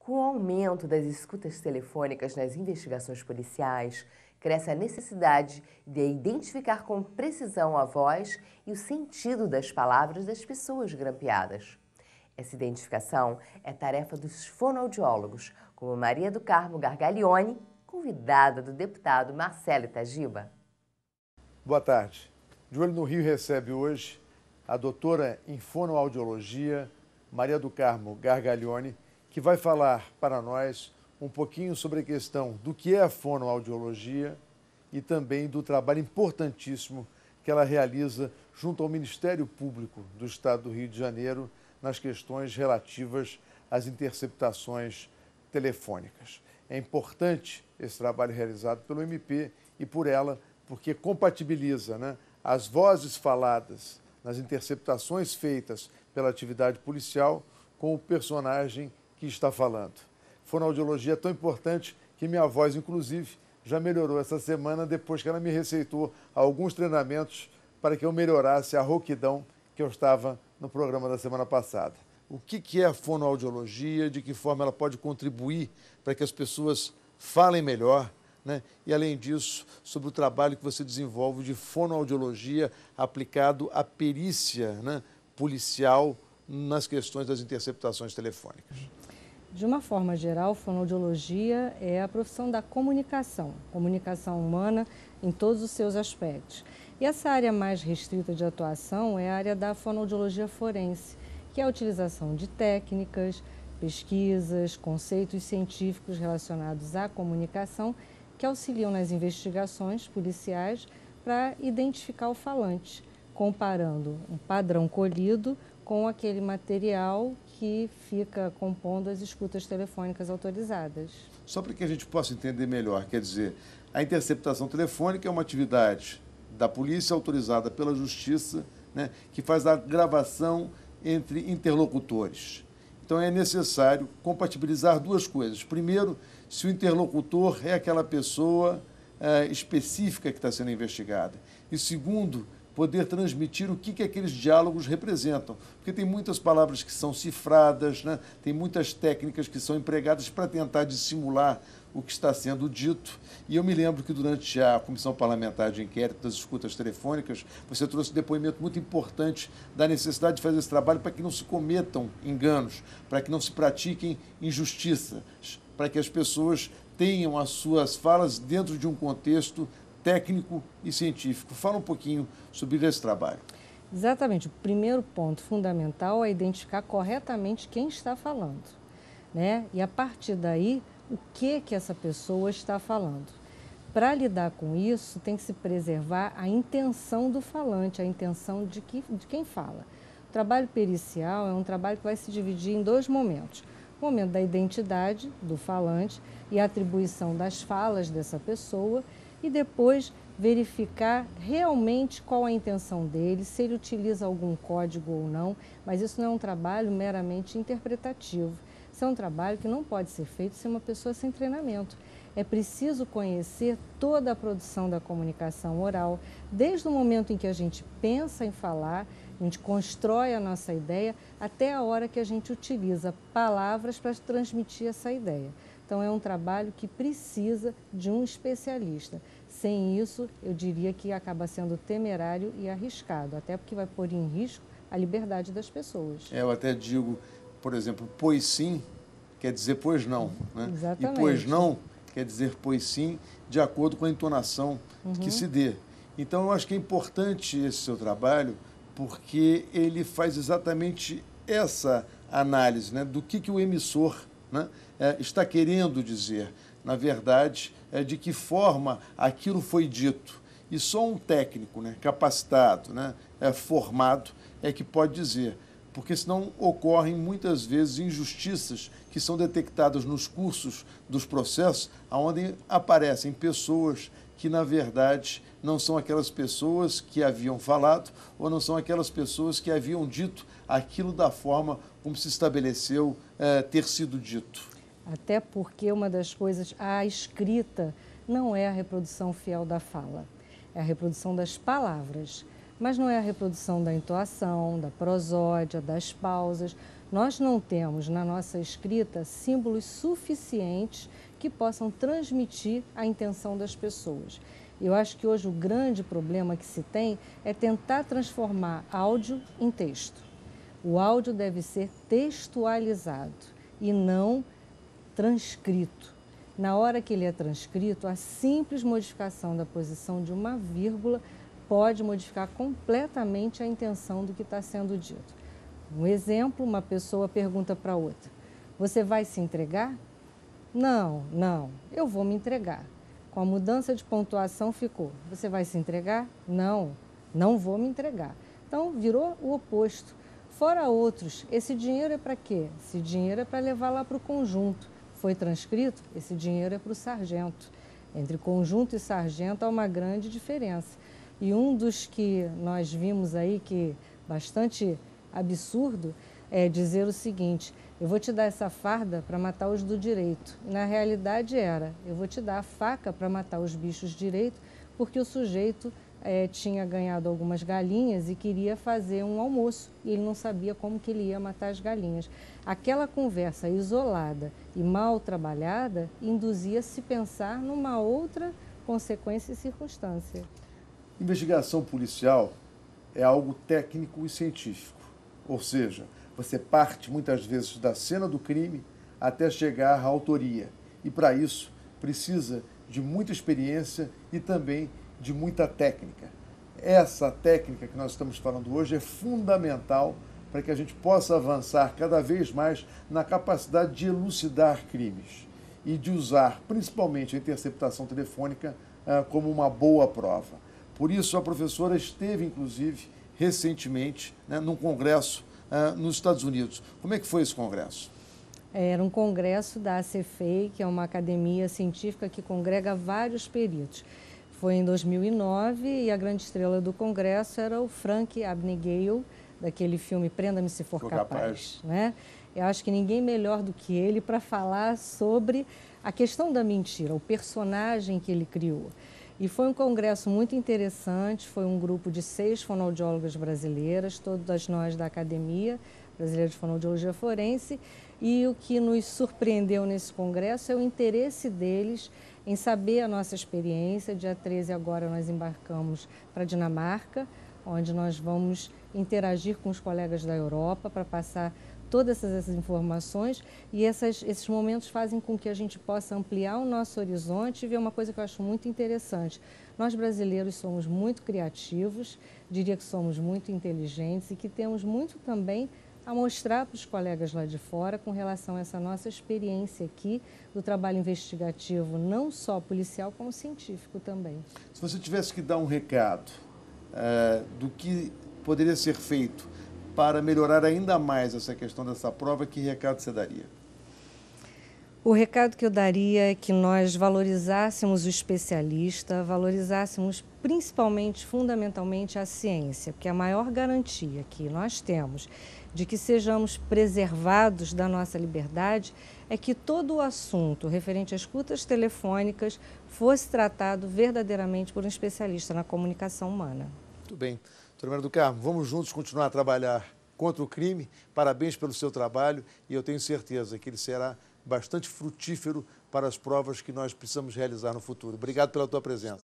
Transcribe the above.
Com o aumento das escutas telefônicas nas investigações policiais, cresce a necessidade de identificar com precisão a voz e o sentido das palavras das pessoas grampeadas. Essa identificação é tarefa dos fonoaudiólogos, como Maria do Carmo Gargaglione, convidada do deputado Marcelo Itagiba. Boa tarde. De Olho no Rio recebe hoje a doutora em fonoaudiologia, Maria do Carmo Gargaglione, que vai falar para nós um pouquinho sobre a questão do que é a fonoaudiologia e também do trabalho importantíssimo que ela realiza junto ao Ministério Público do Estado do Rio de Janeiro nas questões relativas às interceptações telefônicas. É importante esse trabalho realizado pelo MP e por ela, porque compatibiliza, as vozes faladas nas interceptações feitas pela atividade policial com o personagem que está falando. Fonoaudiologia é tão importante que minha voz, inclusive, já melhorou essa semana depois que ela me receitou alguns treinamentos para que eu melhorasse a rouquidão que eu estava no programa da semana passada. O que é a fonoaudiologia, de que forma ela pode contribuir para que as pessoas falem melhor, E, além disso, sobre o trabalho que você desenvolve de fonoaudiologia aplicado à perícia policial nas questões das interceptações telefônicas. De uma forma geral, fonoaudiologia é a profissão da comunicação humana em todos os seus aspectos. E essa área mais restrita de atuação é a área da fonoaudiologia forense, que é a utilização de técnicas, pesquisas, conceitos científicos relacionados à comunicação que auxiliam nas investigações policiais para identificar o falante, comparando um padrão colhido com aquele material que fica compondo as escutas telefônicas autorizadas. Só para que a gente possa entender melhor, quer dizer, a interceptação telefônica é uma atividade da polícia autorizada pela Justiça, que faz a gravação entre interlocutores. Então é necessário compatibilizar duas coisas. Primeiro, se o interlocutor é aquela pessoa específica que está sendo investigada. E segundo, poder transmitir o que aqueles diálogos representam. Porque tem muitas palavras que são cifradas, tem muitas técnicas que são empregadas para tentar dissimular o que está sendo dito. E eu me lembro que durante a Comissão Parlamentar de Inquérito das Escutas Telefônicas, você trouxe um depoimento muito importante da necessidade de fazer esse trabalho para que não se cometam enganos, para que não se pratiquem injustiças, para que as pessoas tenham as suas falas dentro de um contexto técnico e científico. Fala um pouquinho sobre esse trabalho. Exatamente. O primeiro ponto fundamental é identificar corretamente quem está falando, E a partir daí, o que essa pessoa está falando. Para lidar com isso, tem que se preservar a intenção do falante, a intenção de quem fala. O trabalho pericial é um trabalho que vai se dividir em dois momentos. O momento da identidade do falante e a atribuição das falas dessa pessoa e depois verificar realmente qual a intenção dele, se ele utiliza algum código ou não, mas isso não é um trabalho meramente interpretativo. Isso é um trabalho que não pode ser feito sem uma pessoa sem treinamento. É preciso conhecer toda a produção da comunicação oral, desde o momento em que a gente pensa em falar, a gente constrói a nossa ideia, até a hora que a gente utiliza palavras para transmitir essa ideia. Então, é um trabalho que precisa de um especialista. Sem isso, eu diria que acaba sendo temerário e arriscado, até porque vai pôr em risco a liberdade das pessoas. Eu até digo, por exemplo, pois sim quer dizer pois não, Exatamente. E pois não quer dizer pois sim, de acordo com a entonação que se dê. Então, eu acho que é importante esse seu trabalho, porque ele faz exatamente essa análise do que o emissor está querendo dizer. Na verdade, de que forma aquilo foi dito. E só um técnico capacitado, formado, é que pode dizer. Porque senão ocorrem muitas vezes injustiças que são detectadas nos cursos dos processos, onde aparecem pessoas que, na verdade, não são aquelas pessoas que haviam falado ou não são aquelas pessoas que haviam dito aquilo da forma como se estabeleceu ter sido dito. Até porque uma das coisas, a escrita não é a reprodução fiel da fala, é a reprodução das palavras. Mas não é a reprodução da entoação, da prosódia, das pausas. nós não temos na nossa escrita símbolos suficientes que possam transmitir a intenção das pessoas. Eu acho que hoje o grande problema que se tem é tentar transformar áudio em texto. O áudio deve ser textualizado e não transcrito. Na hora que ele é transcrito, a simples modificação da posição de uma vírgula pode modificar completamente a intenção do que está sendo dito. Um exemplo, uma pessoa pergunta para outra: você vai se entregar? Não, eu vou me entregar. Com a mudança de pontuação ficou: você vai se entregar? Não vou me entregar. Então virou o oposto. Fora outros, esse dinheiro é para quê? Esse dinheiro é para levar lá para o conjunto. Foi transcrito? Esse dinheiro é para o sargento. Entre conjunto e sargento há uma grande diferença. E um dos que nós vimos aí, que bastante absurdo, é dizer o seguinte: eu vou te dar essa farda para matar os do direito. E na realidade era: eu vou te dar a faca para matar os bichos direito, porque o sujeito tinha ganhado algumas galinhas e queria fazer um almoço e ele não sabia como que ele ia matar as galinhas. Aquela conversa isolada e mal trabalhada induzia a se pensar numa outra consequência e circunstância. Investigação policial é algo técnico e científico, ou seja, você parte muitas vezes da cena do crime até chegar à autoria, e para isso precisa de muita experiência e também de muita técnica. Essa técnica que nós estamos falando hoje é fundamental para que a gente possa avançar cada vez mais na capacidade de elucidar crimes e de usar principalmente a interceptação telefônica como uma boa prova. Por isso, a professora esteve, inclusive, recentemente, num congresso nos Estados Unidos. Como é que foi esse congresso? Era um congresso da ACFEI, que é uma academia científica que congrega vários peritos. Foi em 2009 e a grande estrela do congresso era o Frank Abagnale, daquele filme Prenda-me se for capaz. Né? Eu acho que ninguém melhor do que ele para falar sobre a questão da mentira, o personagem que ele criou. E foi um congresso muito interessante, foi um grupo de 6 fonoaudiólogas brasileiras, todas nós da Academia Brasileira de Fonoaudiologia Forense, e o que nos surpreendeu nesse congresso é o interesse deles em saber a nossa experiência. Dia 13 agora nós embarcamos para a Dinamarca, onde nós vamos interagir com os colegas da Europa para passar todas essas informações, e esses momentos fazem com que a gente possa ampliar o nosso horizonte e ver uma coisa que eu acho muito interessante. Nós brasileiros somos muito criativos, diria que somos muito inteligentes e que temos muito também a mostrar para os colegas lá de fora com relação a essa nossa experiência aqui do trabalho investigativo, não só policial, como científico também. Se você tivesse que dar um recado do que poderia ser feito para melhorar ainda mais essa questão dessa prova, que recado você daria? O recado que eu daria é que nós valorizássemos o especialista, valorizássemos principalmente, fundamentalmente, a ciência, porque a maior garantia que nós temos de que sejamos preservados da nossa liberdade é que todo o assunto referente a escutas telefônicas fosse tratado verdadeiramente por um especialista na comunicação humana. Muito bem. Doutora Maria do Carmo, vamos juntos continuar a trabalhar contra o crime. Parabéns pelo seu trabalho e eu tenho certeza que ele será bastante frutífero para as provas que nós precisamos realizar no futuro. Obrigado pela tua presença.